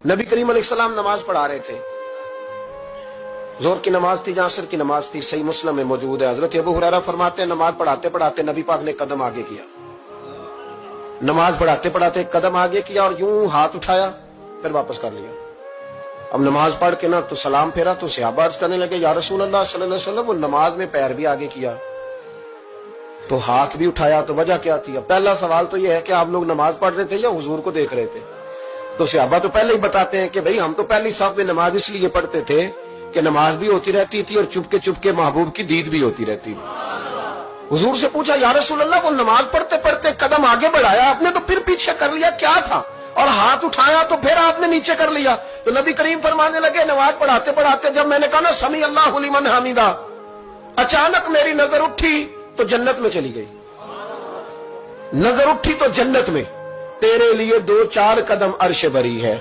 नबी करीम अलैहिस्सलाम नमाज पढ़ा रहे थे, जोहर की नमाज थी, असर की नमाज थी। सही मुस्लिम में मौजूद है। हजरत अबू हुरैरा फरमाते हैं नमाज पढ़ाते पढ़ाते नबी पाक ने कदम आगे किया, नमाज पढ़ाते पढ़ाते कदम आगे किया और यूं हाथ उठाया फिर वापस कर लिया। अब नमाज पढ़ के ना तो सलाम फेरा तो सहाबा अर्ज करने लगे या रसूल अल्लाह सल्लल्लाहु अलैहि वसल्लम, वो नमाज में पैर भी आगे किया तो हाथ भी उठाया, तो वजह क्या थी? अब पहला सवाल तो यह है कि आप लोग नमाज पढ़ रहे थे या हुजूर को देख रहे थे? तो सहाबा तो पहले ही बताते हैं कि भाई हम तो पहली साफ में नमाज इसलिए पढ़ते थे कि नमाज भी होती रहती थी और चुपके चुपके महबूब की दीद भी होती रहती थी। हुजूर से पूछा या रसूल अल्लाह, वो नमाज पढ़ते पढ़ते कदम आगे बढ़ाया आपने तो फिर पीछे कर लिया, क्या था? और हाथ उठाया तो फिर आपने नीचे कर लिया। तो नबी करीम फरमाने लगे नमाज पढ़ाते पढ़ाते जब मैंने कहा ना समी अल्लाहु लिमन हमीदा, अचानक मेरी नजर उठी तो जन्नत में चली गई। नजर उठी तो जन्नत में, तेरे लिए 2-4 कदम अर्श बरी है।